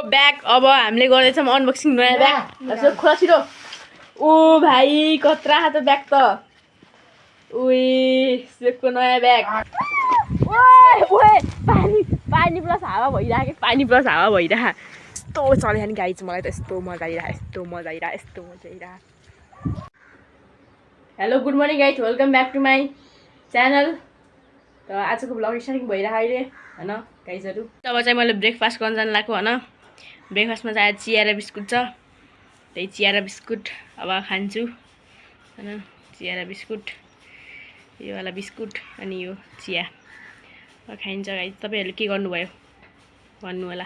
Bag अब हामीले गर्दैछौँ अनबक्सिङ नयाँ ब्याग खोला छिटो। ओ भाइ कत्रा त ब्याग त सेकको नयाँ ब्याग। पानी पानी प्लस हावा भइरहेको पानी प्लस हावा भइरह यस्तो चल्यो नि गाडी चाहिँ मलाई त यस्तो मजा आइरह। Hello good morning guys, welcome back to my channel. त आजको भ्लग स्टार्टिङ भइरह अहिले होइन गाइजहरू। तब चाहिँ मैले ब्रेकफास्ट गर्न जानु लाग्यो होइन। ब्रेकफास्टमा चाहिँ चिया र बिस्कुट छ, त्यही चिया र बिस्कुट अब खान्छु होइन। चिया र बिस्कुट, यो वाला बिस्कुट अनि यो चिया खाइन्छ गाइज। तपाईँहरूले के गर्नुभयो भन्नु होला।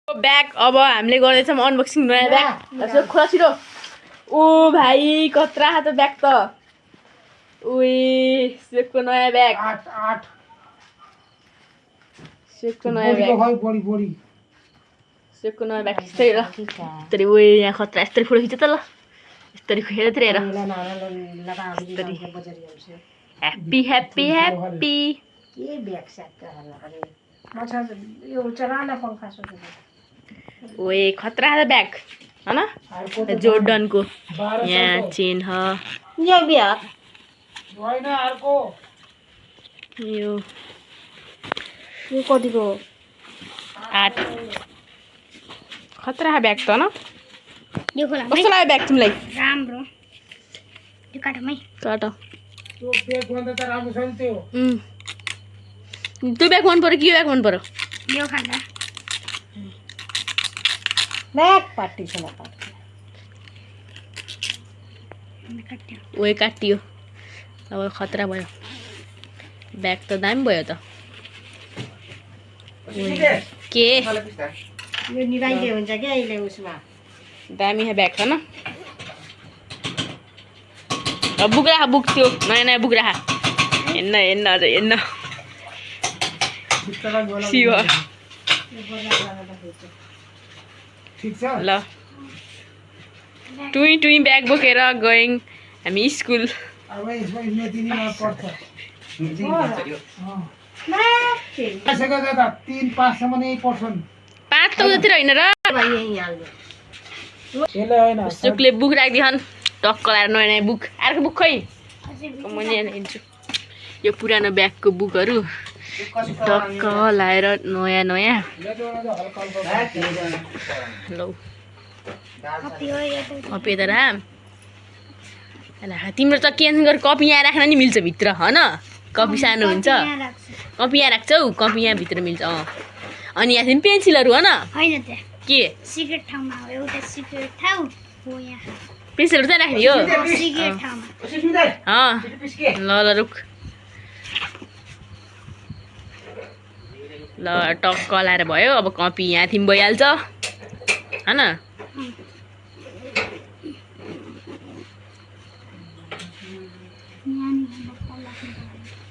ब्याग अब हामीले गर्दैछौँ अनबक्सिङ नयाँ ब्याग खोला छिटो। ओ भाइ कत्रा त ब्याग त सेकको नयाँ ब्याग। सेकको नयाँ ब्याग सेकको नयाँ ब्याग यस्तै ल। यस्तरी यहाँ खतरा यस्तरी फोटो खिच्छ त ल। यस्तरी हेरेर हेर ह्याप्पी ह्याप्पी ह्याप्पी। ओए खतरा त ब्याग होइन। जोर्डनको यहाँ चेन ह यो कतिको 8 खतरा ब्याग त न। कस्तो लाग्यो ब्याग तिमीलाई? राम्रो। यो काटमै काट। त्यो ब्याग भन्दा त राम्रो छ नि त्यो। त्यो ब्याग मन पर्यो कि यो ब्याग मन पर्यो? यो खाँदा ब्याग पार्टी छ न। ओए काटियो अब खतरा भयो ब्याग त दामी भयो त। के यो निभाइदिए हुन्छ क्या अहिले उसमा दामी ब्याग छ न। बुक राख बुक, त्यो नयाँ नयाँ बुक राख। हेर्न अझ हेर्न ल। टुई टुई ब्याग बोकेर गयौँ हामी स्कुल। 5 त उतातिर होइन र सुकले बुक राखिदिहन् टक्क लाएर नयाँ नयाँ बुक। अर्को बुक खै म लिन्छु। यो पुरानो ब्यागको बुकहरू टक्क लाएर नयाँ नयाँ लौ। कपी त राम तिम्रो त क्यान्सल गरेर कपी यहाँ राख्न नि मिल्छ भित्र होइन। कपी सानो हुन्छ, कपी यहाँ राख्छौ, कपी यहाँ भित्र मिल्छ। अनि यहाँ चाहिँ पेन्सिलहरू हो न के सिक्रेट ठाउँमा हो। एउटा सिक्रेट ठाउँ हो यहाँ। पेन्सिलहरू चाहिँ राख्ने हो सिक्रेट ठाउँमा। ल रुक ल टक्क लाएर भयो। अब कपी यहाँ थिम भइहाल्छ होइन।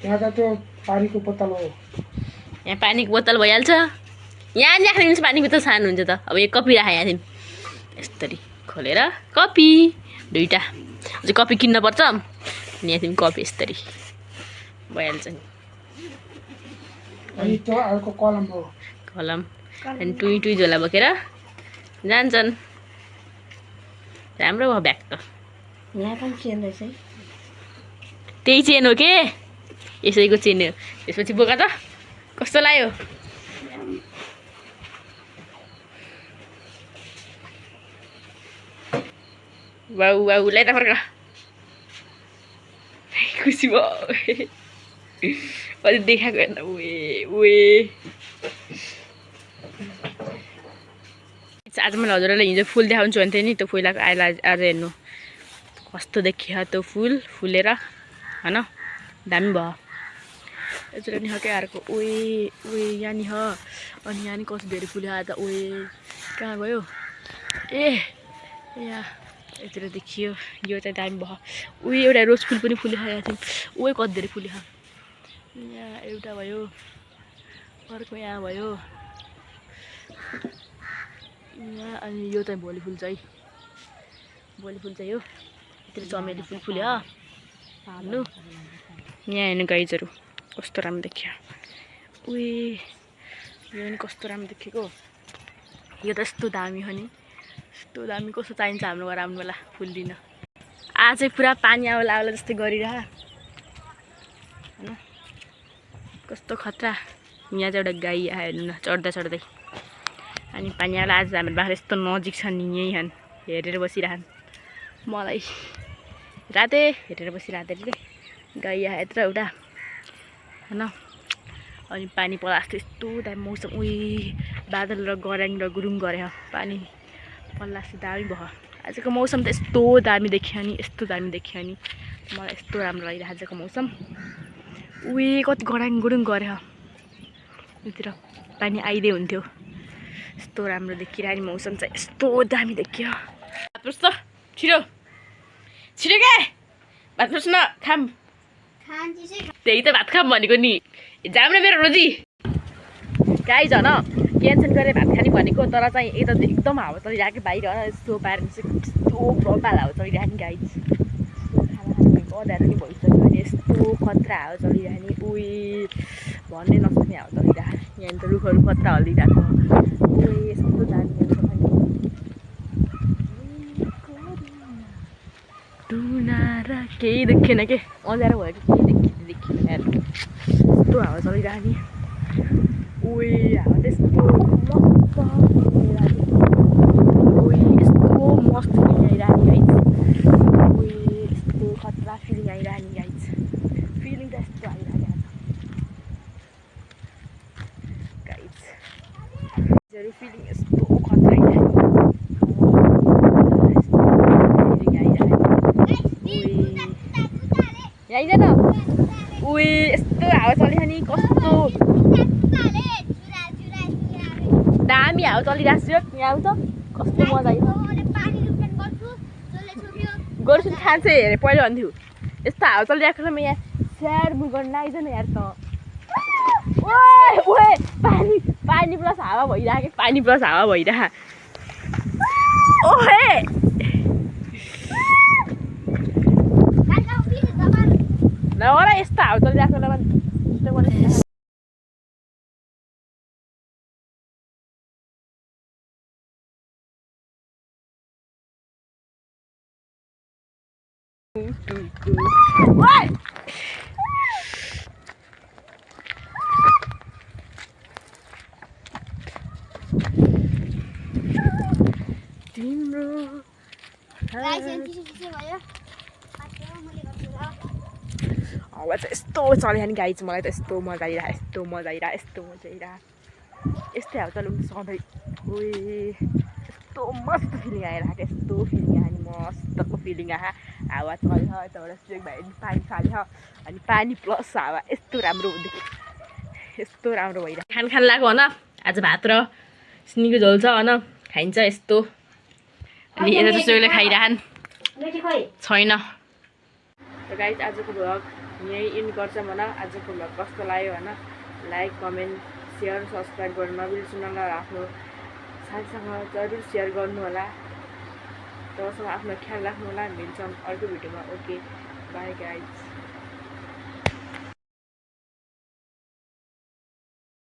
यहाँ पानीको बोतल भइहाल्छ। यहाँ नि राख्ने पानीको बोतल सानो हुन्छ त। अब यो कपी राख यहाँ थिम यस्तरी खोलेर कपी दुईवटा अझै कपी किन्न पर्छ। अनि यहाँ थिम कपी यस्तरी भइहाल्छ नि। कलम अनि टुई टुई झोला बोकेर जान्छन्। राम्रो भयो ब्याग त। यहाँ पनि चेन रहेछ है। त्यही चेन हो के यसैको चेन हो। त्यसपछि बोका त कस्तो लाग्यो? वाउ वाउ ल्याइ त फर्क खुसी भयो। अझै देखाएको हेर्न आज मैले हजुरलाई हिजो फुल देखाउँछु भन्थेँ नि। त्यो फुल आज हेर्नु कस्तो देखियो त्यो फुल फुलेर होइन। दामी भयो यत्रो नि के अर्को। यहाँ नि ह अनि यहाँ नि कस्तो धेरै फुल्यो आज। कहाँ गयो यहाँ यतिर देखियो। यो चाहिँ दामी भयो। एउटा रोज फुल पनि फुल्यो यहाँ थियौँ। कति धेरै फुल्यो यहाँ एउटा भयो, अर्को यहाँ भयो यहाँ। अनि यो चाहिँ भोलि फुल्छ है, भोलि फुल्छ यो। यतिर चमेली फुल फुल्यो हाल्नु। यहाँ हेर्नु गाइजहरू कस्तो राम्रो देखियो। यो पनि कस्तो राम्रो देखेको यो त यस्तो दामी हो नि, यस्तो दामी। कस्तो चाहिन्छ हाम्रो घर आउनु बेला फुल दिन। आज चाहिँ पुरा पानी आउला आउला जस्तै गरिरह होइन, कस्तो खतरा। यहाँ चाहिँ एउटा गाई आयो हेर्नु न, चढ्दा चढ्दै। अनि पानी आउला आज हाम्रो बाख्रा यस्तो नजिक छ नि, यहीँ हन् हेरेर बसिरहन् मलाई, राते हेरेर बसिरहेको रे। गाई आयो यत्र एउटा होइन। अनि पानी पर्दा जस्तो यस्तो दामी मौसम, बादल र गराङ र गुरुङ गरे पानी पर्ला जस्तो दामी भयो। आजको मौसम त यस्तो दामी देखियो नि, यस्तो दामी देखियो नि, मलाई यस्तो राम्रो लागिरहेको आजको मौसम। कति गराङ गुरुङ गरे यतिर पानी आइदिए हुन्थ्यो। यस्तो राम्रो देखिरहेको नि मौसम चाहिँ, यस्तो दामी देखियो। भात पर्छ त छिटो छिटो क्या, भात पर्छ न, खाम। त्यही त भात खाम भनेको नि, जाम न मेरो रोजी। गाई झन क्यान्सल गरेर भात खाने भनेको, तर चाहिँ यता एकदम हावा चलिरहेको बाहिर होइन। यस्तो पारेर चाहिँ यस्तो प्रबल हावा चलिरहेको नि गाई, खाना खाने भनेको अँध्यारो नि भइसक्यो अनि यस्तो खतरा हावा चलिरहेको नि। भन्नै नसक्ने हावा चलिरहेको। यहाँ त रुखहरू खतरा हल्लिरहेको छ। यस्तो दामी मौसम नि, टुनारा केही देखेन के, अँध्यारो भयो कि केही देखिन यार। यस्तो हावा चलिरहेको नि, हावा त यस्तो मस्त यस्तो मस्त फिलिङ आइरहेको नि गाइज। यस्तो खतरा फिलिङ आइरहेको नि गाइज, फिलिङ त यस्तो आइरहेको गाइज। फिलिङ यस्तो खतरा आइरहेको, आइज न। यस्तो हावा चलिरहेको नि, कस्तो दामी हावा चलिरहेको छ यहाँ त, कस्तो मजा आइयो। गर्छु नि, खान्छ हेरेँ पहिलो भन्थ्यो। यस्तो हावा चलिरहेको छ यहाँ, स्याहार मुख गर्न आइज न यार त। पानी पानी प्लस हावा भइरहेको, पानी प्लस हावा भइरह। नगर यस्तो हावा चलिरहेको छ। तिम्रो हावा चाहिँ यस्तो चलिरह नि गाई चाहिँ, मलाई त यस्तो मजा आइरह, यस्तो मजा आइरह, यस्तो मजा आइरह। यस्तै हावा चलाउनु सधैँ। यस्तो मस्त फिलिङ आइरहेको, यस्तो फिलिङ आयो नि, मस्तको फिलिङ आयो। हावा चल्यो यताबाट सुक भयो नि, पानी फाल्यो अनि पानी प्लस हावा, यस्तो राम्रो हुँदै, यस्तो राम्रो भइरहेको। खान लाग्यो होइन, आज भात र सिमीको झोल छ होइन, खाइन्छ यस्तो। अनि यता चाहिँ सुकले खाइरहन् छैन। र गाइज आजको भ्लग यहीँ इन्ड गर्छ भन। आजको भ्लग कस्तो लाग्यो होइन, लाइक कमेन्ट सेयर सब्सक्राइब गर्नु नबिर्सनु होला। आफ्नो साथीसँग जरुर सेयर गर्नु होला। तबसम्म आफ्नो ख्याल राख्नु होला। मिल्छौँ अर्को भिडियोमा। Okay by guys.